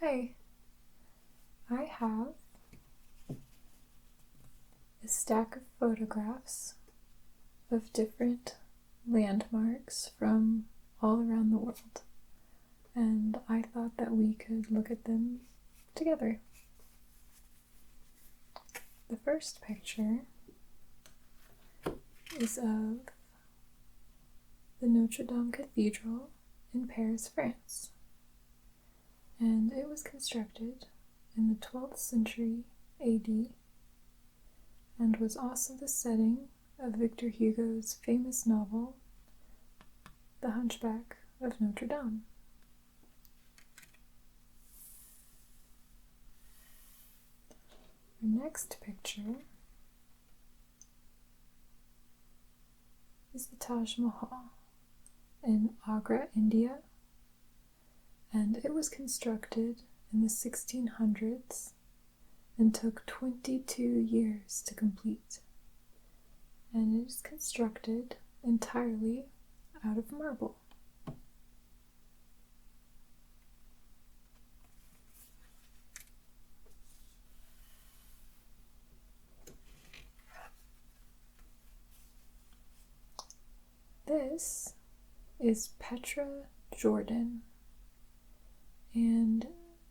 Hi, I have a stack of photographs of different landmarks from all around the world, and I thought that we could look at them together. The first picture is of the Notre Dame Cathedral in Paris, France, and it was constructed in the 12th century AD and was also the setting of Victor Hugo's famous novel, The Hunchback of Notre Dame. Our next picture is the Taj Mahal in Agra, India, and it was constructed in the 1600s and took 22 years to complete. And it is constructed entirely out of marble. This is Petra, Jordan, and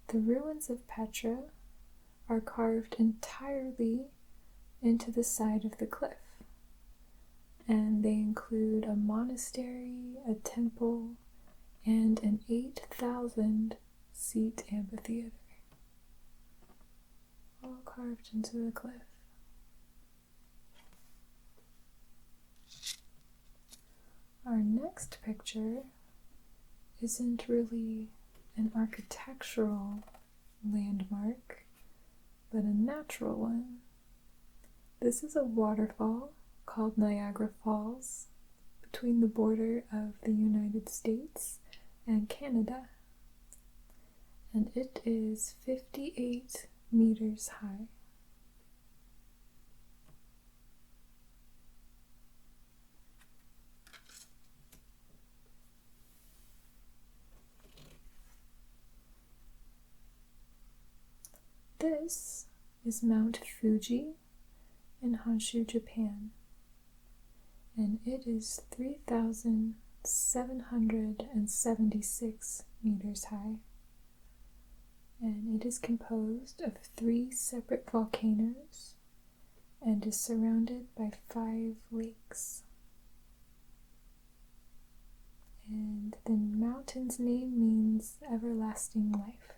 the ruins of Petra are carved entirely into the side of the cliff, and they include a monastery, a temple, and an 8,000 seat amphitheater, all carved into the cliff. Our next picture isn't really an architectural landmark, but a natural one. This is a waterfall called Niagara Falls between the border of the United States and Canada, and it is 58 meters high. This is Mount Fuji in Honshu, Japan, and it is 3,776 meters high, and it is composed of 3 separate volcanoes and is surrounded by 5 lakes. And the mountain's name means everlasting life.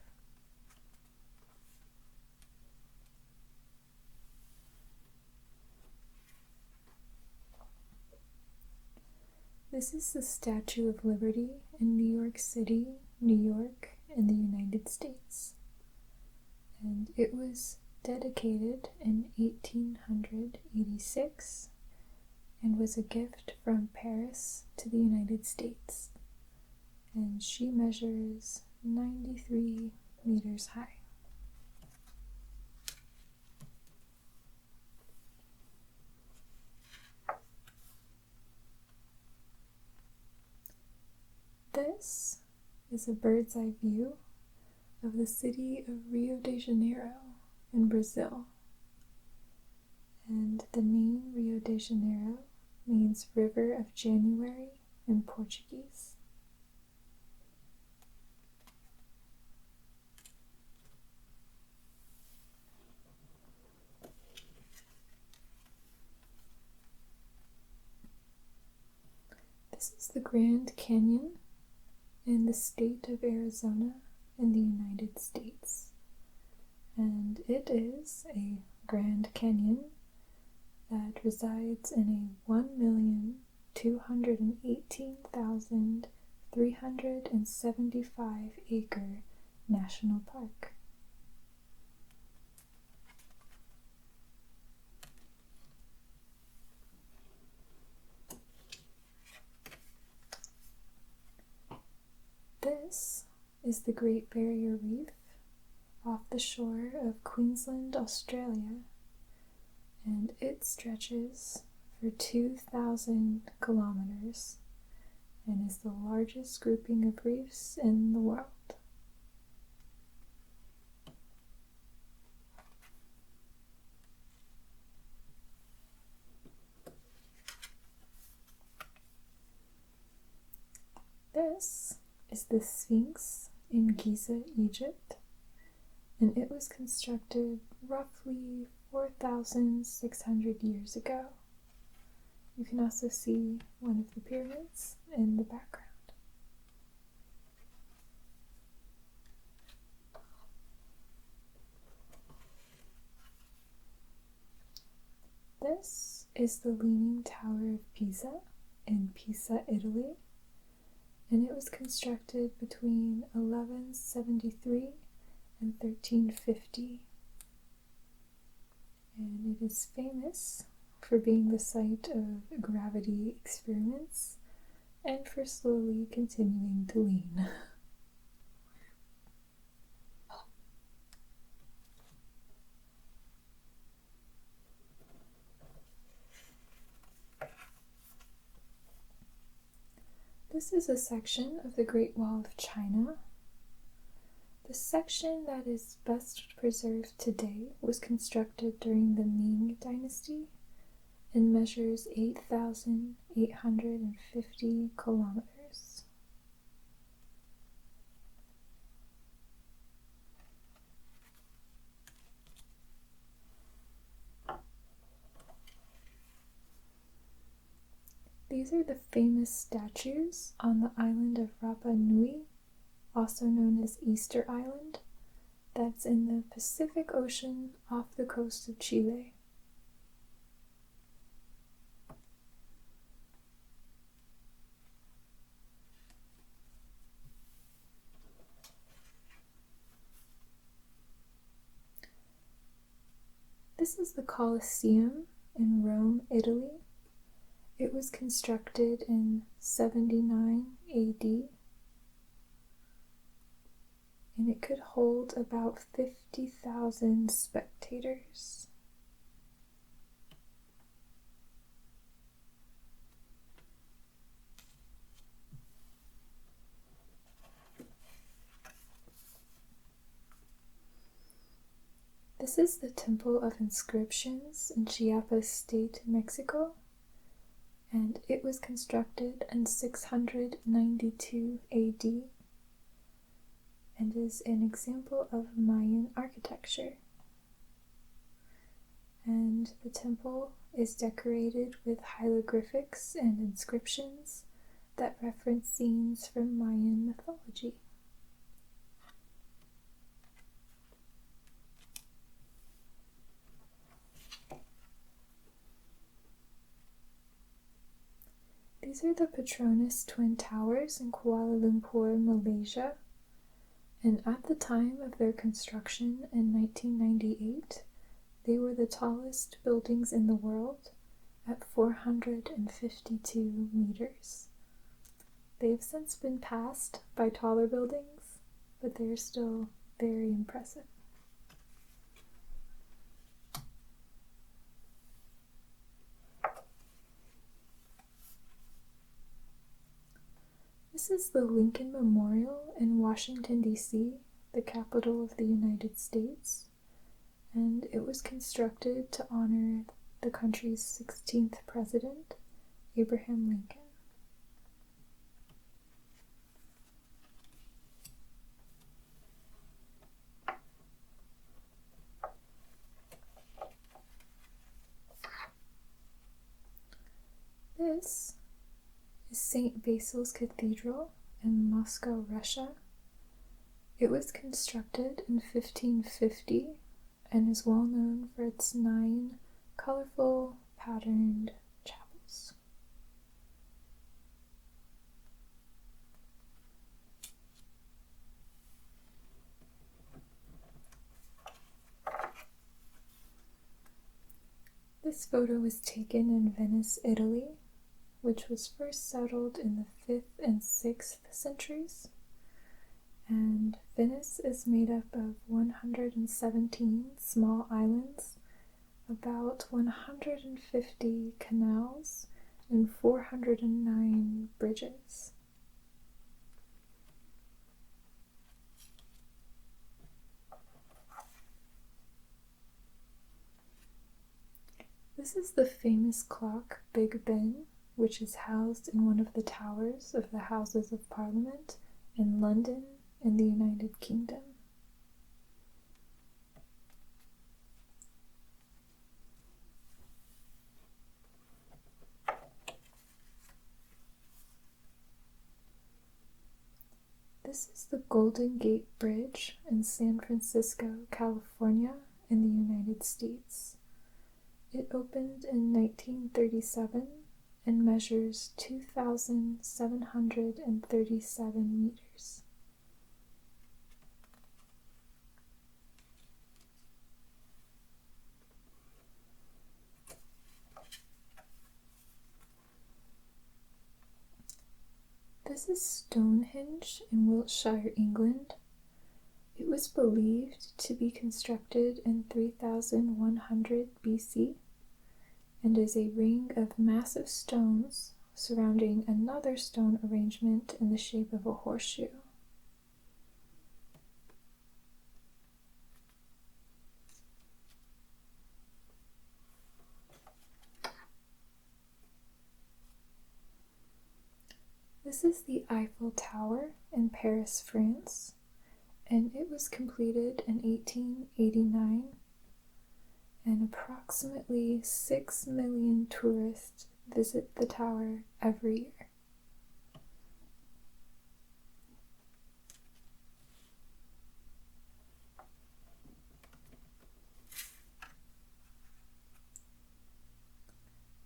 This is the Statue of Liberty in New York City, New York, in the United States. And it was dedicated in 1886 and was a gift from Paris to the United States. And she measures 93 meters high. This is a bird's eye view of the city of Rio de Janeiro in Brazil. And the name Rio de Janeiro means River of January in Portuguese. This is the Grand Canyon in the state of Arizona in the United States, and it is a Grand Canyon that resides in a 1,218,375 acre national park. This is the Great Barrier Reef off the shore of Queensland, Australia, and it stretches for 2,000 kilometers and is the largest grouping of reefs in the world. is the Sphinx in Giza, Egypt, and it was constructed roughly 4,600 years ago. You can also see one of the pyramids in the background. This is the Leaning Tower of Pisa in Pisa, Italy, and it was constructed between 1173 and 1350. And it is famous for being the site of gravity experiments and for slowly continuing to lean. This is a section of the Great Wall of China. The section that is best preserved today was constructed during the Ming Dynasty and measures 8,850 kilometers. These are the famous statues on the island of Rapa Nui, also known as Easter Island, that's in the Pacific Ocean off the coast of Chile. This is the Colosseum in Rome, Italy. It was constructed in 79 AD, and it could hold about 50,000 spectators. This is the Temple of Inscriptions in Chiapas State, Mexico, and it was constructed in 692 AD and is an example of Mayan architecture. And the temple is decorated with hieroglyphics and inscriptions that reference scenes from Mayan mythology. These are the Petronas Twin Towers in Kuala Lumpur, Malaysia, and at the time of their construction in 1998, they were the tallest buildings in the world at 452 meters. They've since been passed by taller buildings, but they're still very impressive. This is the Lincoln Memorial in Washington, D.C., the capital of the United States, and it was constructed to honor the country's 16th president, Abraham Lincoln. This is St. Basil's Cathedral in Moscow, Russia. It was constructed in 1550 and is well known for its 9 colorful patterned chapels. This photo was taken in Venice, Italy, which was first settled in the 5th and 6th centuries. And Venice is made up of 117 small islands, about 150 canals, and 409 bridges. This is the famous clock Big Ben, which is housed in one of the towers of the Houses of Parliament in London in the United Kingdom. This is the Golden Gate Bridge in San Francisco, California, in the United States. It opened in 1937 and measures 2,737 meters. This is Stonehenge in Wiltshire, England. It was believed to be constructed in 3100 BC and is a ring of massive stones surrounding another stone arrangement in the shape of a horseshoe. This is the Eiffel Tower in Paris, France, and it was completed in 1889, and approximately 6 million tourists visit the tower every year.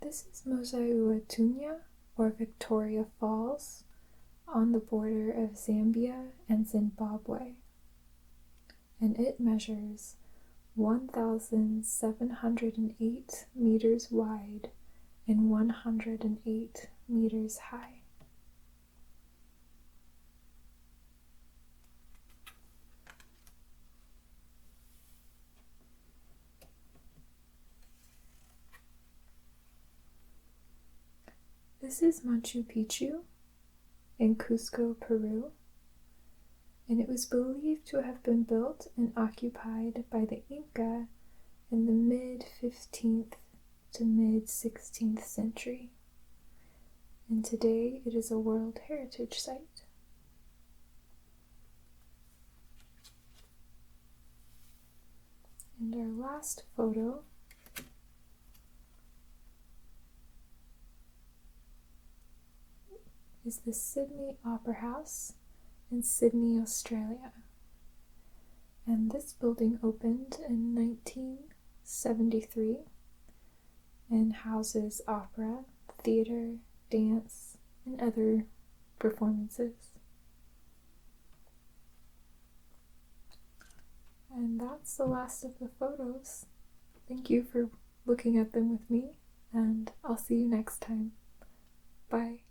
This is Mosaua-Tunya, or Victoria Falls, on the border of Zambia and Zimbabwe, and it measures 1,708 meters wide and 108 meters high. This is Machu Picchu in Cusco, Peru, and it was believed to have been built and occupied by the Inca in the mid-15th to mid-16th century, and today it is a World Heritage Site. And our last photo is the Sydney Opera House in Sydney, Australia. And this building opened in 1973 and houses opera, theater, dance, and other performances. And that's the last of the photos. Thank you for looking at them with me, and I'll see you next time. Bye.